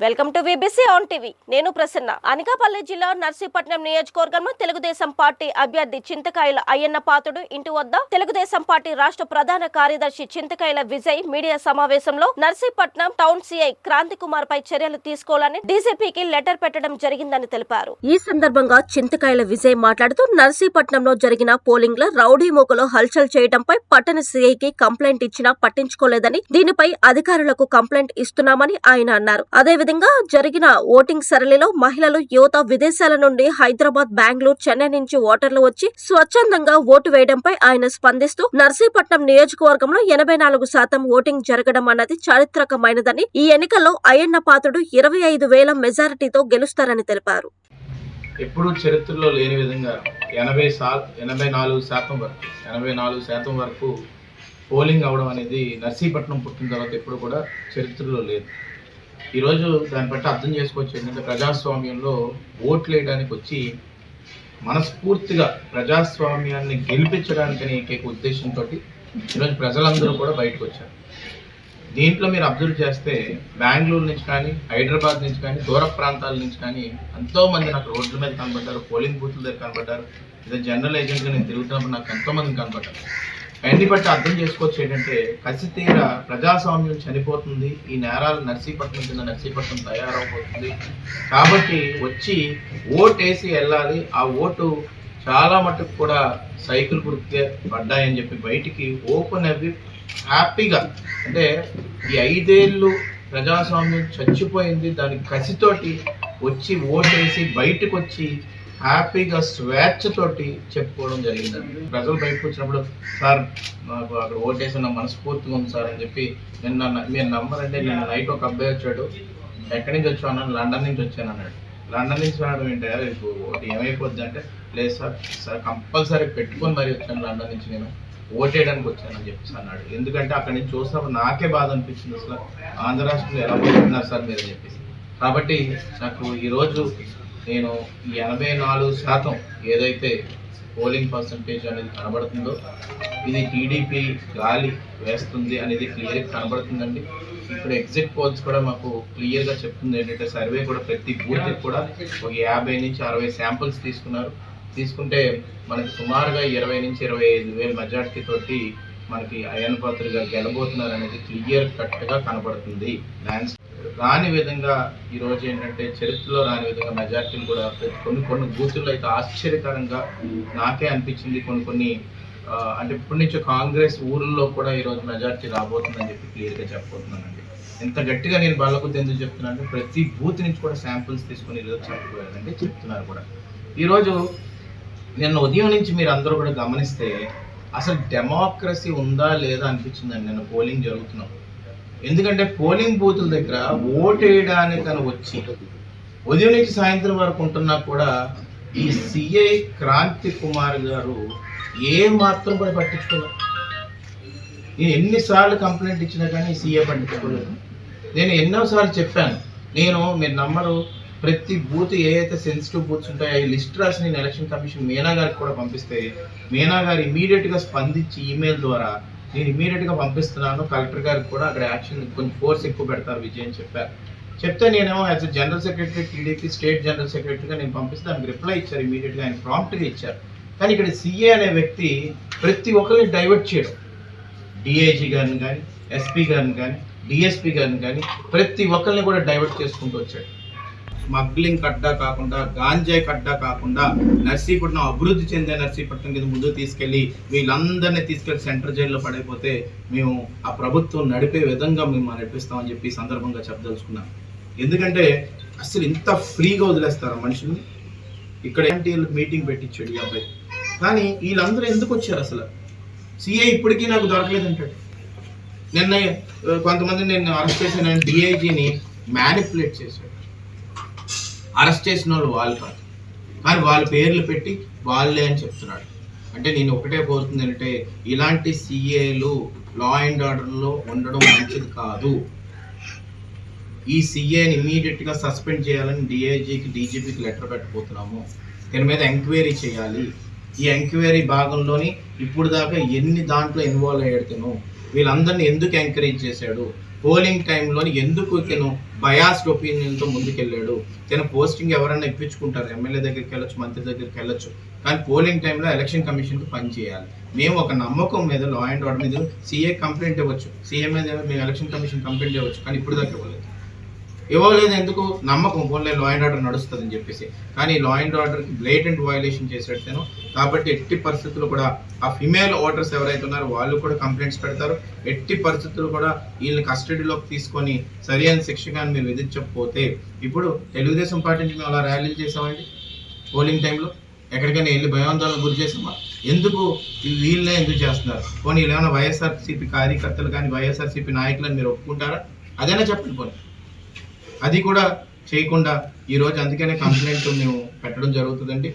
Welcome to VBC on TV. నేను ప్రసన్న. అనకాపల్లి జిల్లా నర్సీపట్నం నియోజకవర్గంలో తెలుగుదేశం పార్టీ అభ్యర్థి చింతకాయల అయ్యన్న పాత్రుడు ఇంటి వద్ద తెలుగుదేశం పార్టీ రాష్ట్ర ప్రధాన కార్యదర్శి చింతకాయల విజయ్ మీడియా సమావేశంలో నర్సీపట్నం టౌన్ సిఐ క్రాంతి కుమార్ పై చర్యలు తీసుకోవాలని డీజీపీకి లెటర్ పెట్టడం జరిగిందని తెలిపారు. ఈ సందర్భంగా చింతకాయల విజయ్ మాట్లాడుతూ నర్సీపట్నంలో జరిగిన పోలింగ్ లో రౌడీ మూకలో హల్చల్ చేయడంపై పట్టణ సిఐకి కంప్లైంట్ ఇచ్చినా పట్టించుకోలేదని, దీనిపై అధికారులకు కంప్లైంట్ ఇస్తున్నామని ఆయన అన్నారు. విధంగా జరిగిన ఓటింగ్ సరళిలో మహిళలు, యువత విదేశాల నుండి హైదరాబాద్, బెంగళూరు, చెన్నై నుంచి ఓటర్లు వచ్చి స్వచ్ఛందంగా ఓటు వేయడంపై ఆయన స్పందిస్తూ నర్సీపట్నం నియోజకవర్గంలో 84% ఓటింగ్ జరగడం అన్నది చారిత్రకమైనదని, ఈ ఎన్నికల్లో అయ్యన్న పాత్రుడు 25,000 మెజారిటీతో గెలుస్తారని తెలిపారు. ఎప్పుడు చరిత్రలో లేని విధంగా 84% వరకు పోలింగ్ అవడం అనేది నర్సీపట్నం పుట్టిన తర్వాత ఎప్పుడు కూడా చరిత్రలో లేదు. ఈరోజు దాన్ని బట్టి అర్థం చేసుకోవచ్చు ఏంటంటే ప్రజాస్వామ్యంలో ఓట్లు వేయడానికి వచ్చి మనస్ఫూర్తిగా ప్రజాస్వామ్యాన్ని గెలిపించడానికని ఏకైక ఉద్దేశంతో ఈరోజు ప్రజలందరూ కూడా బయటకు వచ్చారు. దీంట్లో మీరు అబ్జర్వ్ చేస్తే బెంగళూరు నుంచి కానీ, హైదరాబాద్ నుంచి కానీ, దూర ప్రాంతాల నుంచి కానీ ఎంతోమంది నాకు రోడ్ల మీద కనబడ్డారు, పోలింగ్ బూత్ల దగ్గర కనబడ్డారు. ఇదే జనరల్ ఏజెంట్గా నేను తిరుగుతున్నప్పుడు నాకు ఎంతోమంది కనబడ్డారు. అన్ని బట్టి అర్థం చేసుకోవచ్చు ఏంటంటే కసితీర ప్రజాస్వామ్యం చనిపోతుంది, ఈ నేరాలు నర్సీపట్నం కింద నర్సీపట్నం తయారవబోతుంది కాబట్టి వచ్చి ఓటేసి వెళ్ళాలి. ఆ ఓటు చాలా మటుకు కూడా సైకిల్ గుర్తే పడ్డాయని చెప్పి బయటికి ఓపెన్ అవి హ్యాపీగా, అంటే ఈ 5 ఏళ్ళు ప్రజాస్వామ్యం చచ్చిపోయింది, దానికి కసితోటి వచ్చి ఓటేసి బయటకు వచ్చి హ్యాపీగా స్వేచ్ఛతోటి చెప్పుకోవడం జరిగిందండి. ప్రజలు బయటకు వచ్చినప్పుడు సార్ నాకు అక్కడ ఓటేసిన మనస్ఫూర్తిగా ఉంది సార్ అని చెప్పి మీరు నమ్మరంటే నేను నైట్ ఒక అబ్బాయి వచ్చాడు, ఎక్కడి నుంచి వచ్చాను అన్నాడు, లండన్ నుంచి వచ్చాను అన్నాడు. లండన్ నుంచి రావడం ఏంటంటే ఇప్పుడు ఒకటి ఏమైపోద్ది అంటే లేదు సార్ కంపల్సరీ పెట్టుకొని మరీ వచ్చాను లండన్ నుంచి, నేను ఓటేయడానికి వచ్చానని చెప్పేసి అన్నాడు. ఎందుకంటే అక్కడి నుంచి చూసినప్పుడు నాకే బాధ అనిపించింది, అసలు ఆంధ్ర రాష్ట్రంలో ఎలా పోతున్నారు సార్ మీరు అని చెప్పేసి. కాబట్టి నాకు ఈరోజు నేను ఈ 84% ఏదైతే పోలింగ్ పర్సంటేజ్ అనేది కనబడుతుందో ఇది టీడీపీ గాలి వేస్తుంది అనేది క్లియర్గా కనబడుతుందండి. ఇప్పుడు ఎగ్జిట్ పోల్స్ కూడా మాకు క్లియర్గా చెప్తుంది ఏంటంటే సర్వే కూడా ప్రతి బూత్కి కూడా ఒక 50 నుంచి 60 శాంపుల్స్ తీసుకుంటే మనకి సుమారుగా 20 నుంచి 25,000 మెజార్టీ తోటి మనకి అయ్యన్న పాత్రుడు గారు గెలబోతున్నారు అనేది క్లియర్ కట్గా కనబడుతుంది. రాని విధంగా ఈరోజు ఏంటంటే చరిత్రలో రాని విధంగా మెజార్టీలు కూడా కొన్ని బూతుల్లో అయితే ఆశ్చర్యకరంగా నాకే అనిపించింది. కొన్ని అంటే ఇప్పటి నుంచో కాంగ్రెస్ ఊర్లలో కూడా ఈరోజు మెజార్టీ రాబోతుందని చెప్పి క్లియర్గా చెప్పబోతున్నానండి. ఎంత గట్టిగా నేను బాలకొద్ది ఎందుకు చెప్తున్నానంటే ప్రతి బూత్ నుంచి కూడా శాంపుల్స్ తీసుకొని ఈరోజు చెప్పబోయారండి, చెప్తున్నారు కూడా. ఈరోజు నిన్న ఉదయం నుంచి మీరు అందరూ కూడా గమనిస్తే అసలు డెమోక్రసీ ఉందా లేదా అనిపించిందండి నిన్న పోలింగ్ జరుగుతున్నాం. ఎందుకంటే పోలింగ్ బూతుల దగ్గర ఓటేయడానికని వచ్చి ఉదయం నుంచి సాయంత్రం వరకు ఉంటున్నా కూడా ఈ సిఐ క్రాంతి కుమార్ గారు ఏ మాత్రం కూడా పట్టించుకోలేదు. నేను ఎన్నిసార్లు కంప్లైంట్ ఇచ్చినా కానీ సిఐ పట్టించుకోలేదు. నేను ఎన్నోసార్లు చెప్పాను, మీరు నమ్మరు, ప్రతి బూత్ ఏదైతే సెన్సిటివ్ బూత్స్ ఉంటాయో ఈ లిస్ట్ రాసి నేను ఎలక్షన్ కమిషన్ మీనా గారికి కూడా పంపిస్తే మీనా గారు ఇమీడియట్గా స్పందించి ఈమెయిల్ ద్వారా నేను ఇమీడియట్గా పంపిస్తున్నాను, కలెక్టర్ గారికి కూడా అక్కడ యాక్షన్ కొంచెం ఫోర్స్ ఎక్కువ పెడతారు విజయ్ అని చెప్తే నేనేమో as general secretary TDP state general సెక్రటరీగా నేను పంపిస్తే దానికి రిప్లై ఇచ్చారు, ఇమీడియట్గా ఆయన ప్రాంప్ట్గా ఇచ్చారు. కానీ ఇక్కడ సిఏ అనే వ్యక్తి ప్రతి ఒక్కరిని డైవర్ట్ చేయడం, డిఐజీ గారిని కానీ, ఎస్పీ గారిని కానీ, డిఎస్పీ గారిని కానీ ప్రతి ఒక్కరిని కూడా డైవర్ట్ చేసుకుంటూ వచ్చాడు. స్మగ్లింగ్ కడ్డా కాకుండా, గాంజాయి కడ్డా కాకుండా నర్సీపట్నం అభివృద్ధి చెందే నర్సీపట్నం కింద ముందుకు తీసుకెళ్ళి వీళ్ళందరినీ తీసుకెళ్ళి సెంట్రల్ జైల్లో పడైపోతే మేము ఆ ప్రభుత్వం నడిపే విధంగా మేము నడిపిస్తామని చెప్పి సందర్భంగా చెప్పదలుచుకున్నాం. ఎందుకంటే అసలు ఇంత ఫ్రీగా వదిలేస్తారు మనుషులు. ఇక్కడ మీటింగ్ పెట్టించాడు ఈ అబ్బాయి, కానీ వీళ్ళందరూ ఎందుకు వచ్చారు అసలు? సిఐ ఇప్పటికీ నాకు దొరకలేదంటాడు. నిన్న కొంతమంది నేను అరెస్ట్ చేసిన డిఐజీని మ్యానిపులేట్ చేశాడు. అరెస్ట్ చేసిన వాళ్ళు కాదు, కానీ వాళ్ళ పేర్లు పెట్టి వాళ్ళే అని చెప్తున్నాడు. అంటే నేను ఒకటే కోరుతుంది అంటే ఇలాంటి సిఏలు లా అండ్ ఆర్డర్లో ఉండడం మంచిది కాదు. ఈ సిఏని ఇమీడియట్గా సస్పెండ్ చేయాలని డిఐజీకి డీజీపీకి లెటర్ పెట్టబోతున్నాము. దీని మీద ఎంక్వైరీ చేయాలి. ఈ ఎంక్వైరీ భాగంలోని ఇప్పుడు దాకా ఎన్ని దాంట్లో ఇన్వాల్వ్ అయ్యాడుతాను, వీళ్ళందరినీ ఎందుకు ఎంకరేజ్ చేశాడు, పోలింగ్ టైంలో ఎందుకు తను బయాస్డ్ ఒపీనియన్తో ముందుకెళ్ళాడు. తన పోస్టింగ్ ఎవరైనా ఇప్పించుకుంటారు, ఎమ్మెల్యే దగ్గరికి వెళ్ళొచ్చు, మంత్రి దగ్గరికి వెళ్ళొచ్చు, కానీ పోలింగ్ టైంలో ఎలక్షన్ కమిషన్కి పనిచేయాలి. మేము ఒక నమ్మకం మీద లా అండ్ ఆర్డర్ మీద సీఏ కంప్లైంట్ ఇవ్వచ్చు, సీఎం మీద మేము ఎలక్షన్ కమిషన్ కంప్లైంట్ ఇవ్వచ్చు, కానీ ఇప్పుడు దాకా ఇవ్వలేదు. ఎందుకు? నమ్మకం, పోలే లా అండ్ ఆర్డర్ నడుస్తుందని చెప్పేసి. కానీ లా అండ్ ఆర్డర్కి బ్లేటెంట్ వయలేషన్ చేసేటాను. కాబట్టి ఎట్టి పరిస్థితుల్లో కూడా ఆ ఫిమేల్ ఓటర్స్ ఎవరైతే ఉన్నారో వాళ్ళు కూడా కంప్లైంట్స్ పెడతారు. ఎట్టి పరిస్థితులు కూడా వీళ్ళని కస్టడీలోకి తీసుకొని సరి అయిన శిక్ష కానీ మీరు విధించకపోతే, ఇప్పుడు తెలుగుదేశం పార్టీ నుంచి మేము అలా ర్యాలీలు చేసామండి. పోలింగ్ టైంలో ఎక్కడికైనా వెళ్ళి భయాందోళన గురి చేసామా? ఎందుకు వీళ్ళనే ఎందుకు చేస్తున్నారు? పోనీ వీళ్ళు ఏమైనా వైఎస్ఆర్సీపీ కార్యకర్తలు కానీ వైఎస్ఆర్సీపీ నాయకులని మీరు ఒప్పుకుంటారా? అదైనా చెప్పండి. పోనీ అది కూడా చేయకుండా ఈరోజు అందుకనే కంప్లైంట్ మేము పెట్టడం జరుగుతుందండి.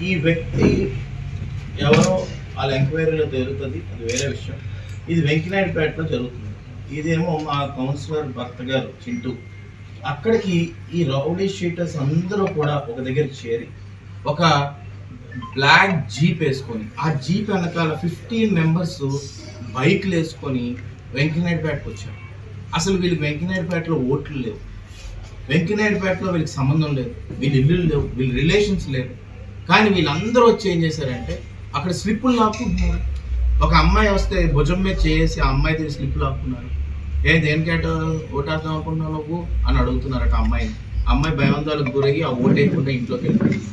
ఈ వ్యక్తి ఎవరో వాళ్ళ ఎంక్వైరీలో జరుగుతుంది, అది వేరే విషయం. ఇది వెంకినాయుడుపేటలో జరుగుతుంది. ఇదేమో మా కౌన్సిలర్ భర్త గారు చింటూ. అక్కడికి ఈ రౌడీ షీటర్స్ అందరూ కూడా ఒక దగ్గర చేరి ఒక బ్లాక్ జీప్ వేసుకొని, ఆ జీప్ వెనకాల 15 మెంబర్స్ బైక్లు వేసుకొని వెంకినాయుడుపేటకు వచ్చారు. అసలు వీళ్ళకి వెంకినాయుడుపేటలో ఓట్లు లేవు, వెంకినాయుడుపేటలో వీళ్ళకి సంబంధం లేదు, వీళ్ళ ఇల్లు లేవు, వీళ్ళ రిలేషన్స్ లేవు. కానీ వీళ్ళందరూ వచ్చి ఏం చేశారంటే అక్కడ స్లిప్పులు లాక్కుంటున్నారు. ఒక అమ్మాయి వస్తే భుజం మీద చేసి ఆ అమ్మాయి దగ్గర స్లిప్పులు లాక్కున్నారు. దేనికేట ఓటేద్దాం అనుకుంటున్నావు నువ్వు అని అడుగుతున్నారట అమ్మాయిని. అమ్మాయి భయాందోళనకు గురయ్యి ఆ ఓటు వేయకుండా ఇంట్లోకి వెళ్ళిపోయింది.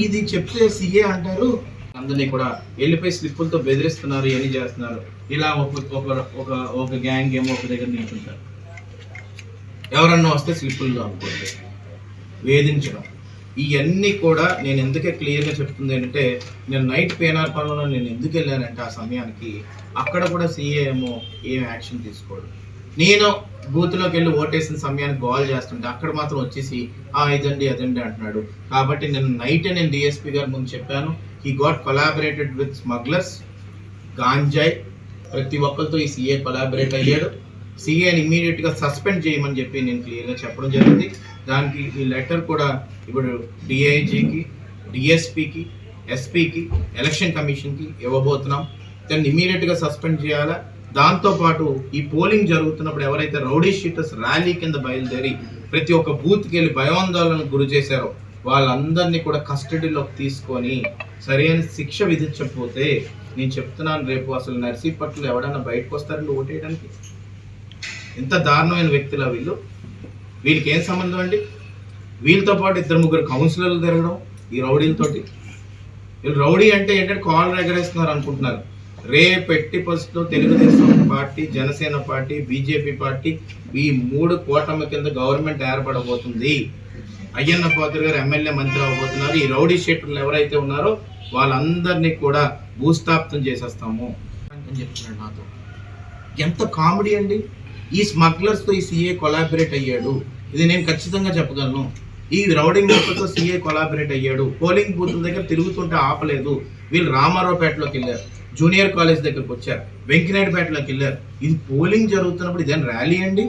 ఇది చెప్తే సీఏ అంటారు అందరినీ కూడా వెళ్ళిపోయి స్లిప్పులతో బెదిరిస్తున్నారు, ఇవన్నీ చేస్తున్నారు. ఇలా ఒక గ్యాంగ్ ఏమో ఒక దగ్గర నిల్చుంటారు, ఎవరన్నా వస్తే స్లిప్పుల్లో అనుకోండి వేధించడం. ఇవన్నీ కూడా నేను ఎందుకే క్లియర్గా చెప్తుంది ఏంటంటే, నేను నైట్ పేనార్పాలలో నేను ఎందుకు వెళ్ళానంటే ఆ సమయానికి అక్కడ కూడా సీఏ ఏమో ఏం యాక్షన్ తీసుకోడు. నేను బూత్లోకి వెళ్ళి ఓటేసిన సమయానికి కాల్ చేస్తుంటే అక్కడ మాత్రం వచ్చేసి ఇదండి అదండి అంటున్నాడు. కాబట్టి నేను డిఎస్పీ గారి ముందు చెప్పాను, he got collaborated with smugglers, ganja, ప్రతి ఒక్కరితో ఈ సీఏ కొలాబరేట్ అయ్యాడు. సీఏని ఇమీడియట్గా సస్పెండ్ చేయమని చెప్పి నేను క్లియర్గా చెప్పడం జరిగింది. దానికి ఈ లెటర్ కూడా ఇప్పుడు డిఐజీకి, డిఎస్పీకి, ఎస్పీకి, ఎలక్షన్ కమిషన్కి ఇవ్వబోతున్నాం. దాన్ని ఇమీడియట్గా సస్పెండ్ చేయాలా. దాంతోపాటు ఈ పోలింగ్ జరుగుతున్నప్పుడు ఎవరైతే రౌడీ షీటర్స్ ర్యాలీ కింద బయలుదేరి ప్రతి ఒక్క బూత్కి వెళ్ళి భయాందోళనకు గురి చేశారో వాళ్ళందరినీ కూడా కస్టడీలోకి తీసుకొని సరైన శిక్ష విధించకపోతే నేను చెప్తున్నాను, రేపు అసలు నర్సీపట్నంలో ఎవడన్నా బయటకు వస్తారండి ఓటేయడానికి? ఎంత దారుణమైన వ్యక్తులా వీళ్ళు. వీళ్ళకి ఏం సంబంధం అండి? వీళ్ళతో పాటు 2-3 కౌన్సిలర్లు తిరగడం ఈ రౌడీలతోటి. వీళ్ళు రౌడీ అంటే ఏంటంటే కాలర్ ఎగరేస్తున్నారు అనుకుంటున్నారు. రేపు ఎట్టి పరిస్థితుల్లో Telugu Desam party, Janasena party, BJP party ఈ 3 కూటమి కింద గవర్నమెంట్ ఏర్పడబోతుంది. అయ్యన్న పాత్రుడు గారు ఎమ్మెల్యే మంత్రి అవ్వబోతున్నారు. ఈ రౌడీ షీటర్లు ఎవరైతే ఉన్నారో వాళ్ళందరినీ కూడా భూస్థాపితం చేసేస్తాము అని చెప్తున్నాడు నాతో. ఎంత కామెడీ అండి. ఈ స్మగ్లర్స్తో ఈ సీఏ కొలాబరేట్ అయ్యాడు, ఇది నేను ఖచ్చితంగా చెప్పగలను. ఈ రౌడీ మూకతో సీఏ కొలాబరేట్ అయ్యాడు. పోలింగ్ బూత్ల దగ్గర తిరుగుతుంటే ఆపలేదు. వీళ్ళు రామారావుపేటలోకి వెళ్ళారు, జూనియర్ కాలేజ్ దగ్గరకు వచ్చారు, వెంకినాయుడుపేటలోకి వెళ్ళారు. ఇది పోలింగ్ జరుగుతున్నప్పుడు ఇదేం ర్యాలీ అండి?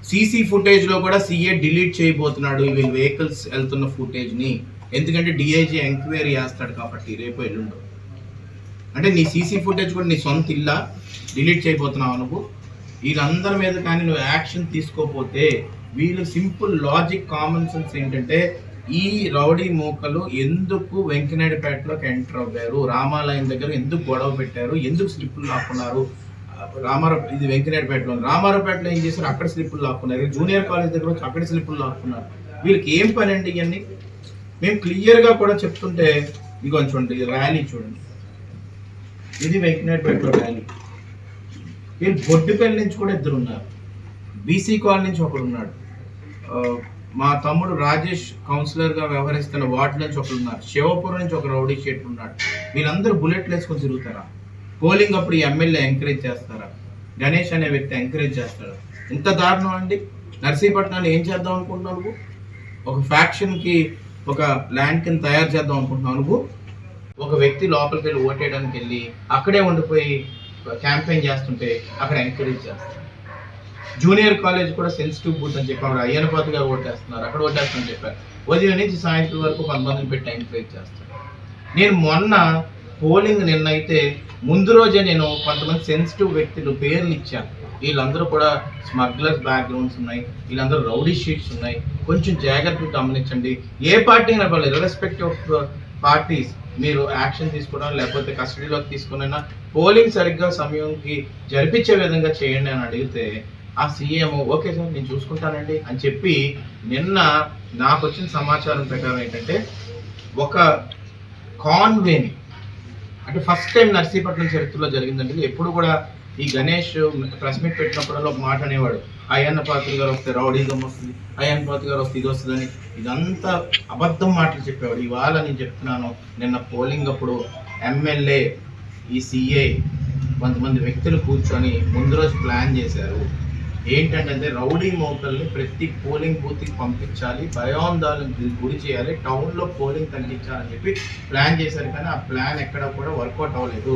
సీసీ ఫుటేజ్లో కూడా సీఏ డిలీట్ చేయబోతున్నాడు వీళ్ళు వెహికల్స్ వెళ్తున్న ఫుటేజ్ని. ఎందుకంటే డిఐజీ ఎంక్వైరీ చేస్తాడు కాబట్టి రేపు ఎల్లుండో. అంటే నీ సీసీ ఫుటేజ్ కూడా నీ సొంత ఇల్లా డిలీట్ చేయబోతున్నావు నువ్వు? వీళ్ళందరి మీద కానీ నువ్వు యాక్షన్ తీసుకోకపోతే వీళ్ళు సింపుల్ లాజిక్, కామన్ సెన్స్ ఏంటంటే ఈ రౌడీ మూకలు ఎందుకు వెంకినాయుడుపేటలోకి ఎంటర్ అవ్వారు, రామాలయం దగ్గర ఎందుకు గొడవ పెట్టారు, ఎందుకు స్లిప్పులు లాక్కున్నారు? ఇది వెంకినాయుడుపేటలో, రామారావుపేటలో ఏం చేశారు? అక్కడ స్లిప్పులు లాక్కున్నారు. జూనియర్ కాలేజ్ దగ్గర వచ్చి అక్కడ స్లిప్పులు లాక్కున్నారు. వీళ్ళకి ఏం పని అండి ఇవన్నీ? మేము క్లియర్గా కూడా చెప్తుంటే ఇదిగో చూడండి, ఇది ర్యాలీ చూడండి, ఇది వెంకినాయుడుపేటలో ర్యాలీ. వీళ్ళు బొడ్డుపల్లి నుంచి కూడా 2 ఉన్నారు, బీసీ కాలనీ నుంచి ఒకడు ఉన్నాడు, మా తమ్ముడు రాజేష్ కౌన్సిలర్గా వ్యవహరిస్తున్న వార్డు నుంచి ఒకరు ఉన్నారు, శివపురం నుంచి ఒక రౌడీ షీటర్ ఉన్నాడు. వీళ్ళందరూ బుల్లెట్లు వేసుకొని తిరుగుతారా? పోలింగ్ అప్పుడు ఈ ఎమ్మెల్యే ఎంకరేజ్ చేస్తారా? గణేష్ అనే వ్యక్తి ఎంకరేజ్ చేస్తారా? ఇంత దారుణం అండి. నర్సీపట్నాన్ని ఏం చేద్దాం అనుకుంటున్నావు నువ్వు? ఒక ఫ్యాక్షన్కి ఒక ల్యాండ్ కింద తయారు చేద్దాం అనుకుంటున్నావు నువ్వు? ఒక వ్యక్తి లోపలికి వెళ్ళి ఓటేయడానికి వెళ్ళి అక్కడే ఉండిపోయి క్యాంపెయిన్ చేస్తుంటే అక్కడ ఎంకరేజ్ చేస్తారు. జూనియర్ కాలేజ్ కూడా సెన్సిటివ్ బూత్ అని చెప్పి అక్కడ అయ్యన్న పాత్రుడు గారు ఓటేస్తున్నారు, అక్కడ ఓటేస్తామని చెప్పారు. ఉదయం నుంచి సాయంత్రం వరకు 10 మందిని పెట్టి ఎంకరేజ్ చేస్తారు. నేను మొన్న పోలింగ్ నిన్నైతే ముందు రోజే నేను కొంతమంది సెన్సిటివ్ వ్యక్తులు పేర్లు ఇచ్చాను. వీళ్ళందరూ కూడా స్మగ్లర్స్ బ్యాక్గ్రౌండ్స్ ఉన్నాయి, వీళ్ళందరూ రౌడీ షీట్స్ ఉన్నాయి, కొంచెం జాగ్రత్తగా గమనించండి. ఏ పార్టీ అయినా పర్లేదు, ఇర్రెస్పెక్టివ్ ఆఫ్ పార్టీస్ మీరు యాక్షన్ తీసుకోవడం లేకపోతే కస్టడీలోకి తీసుకునైనా పోలింగ్ సరిగ్గా సమయంకి జరిపించే విధంగా చేయండి అని అడిగితే ఆ సీఎం ఓకే సార్ నేను చూసుకుంటానండి అని చెప్పి నిన్న నాకు వచ్చిన సమాచారం ప్రకారం ఏంటంటే ఒక కాన్వేని అంటే ఫస్ట్ టైం నర్సీపట్నం చరిత్రలో జరిగిందంటే ఎప్పుడు కూడా ఈ గణేష్ ప్రెస్ మీట్ పెట్టినప్పుడల్లా ఒక మాట అనేవాడు, అయ్యన్న పాత్ర గారు వస్తే రౌడీజం వస్తుంది, అయ్యన్న పాత్ర గారు వస్తే ఇది వస్తుందని. ఇదంతా అబద్ధం మాటలు చెప్పేవాడు. ఇవాళ నేను చెప్తున్నాను, నిన్న పోలింగ్ అప్పుడు ఎమ్మెల్యే ఈ సిఐ కొంతమంది వ్యక్తులు కూర్చొని ముందు రోజు ప్లాన్ చేశారు. ఏంటంటే రౌడీ మోకల్ని ప్రతి పోలింగ్ బూత్కి పంపించాలి, భయాందోళనకు గురి చేయాలి, టౌన్లో పోలింగ్ తగ్గించాలని చెప్పి ప్లాన్ చేశారు. కానీ ఆ ప్లాన్ ఎక్కడ కూడా వర్కౌట్ అవ్వలేదు.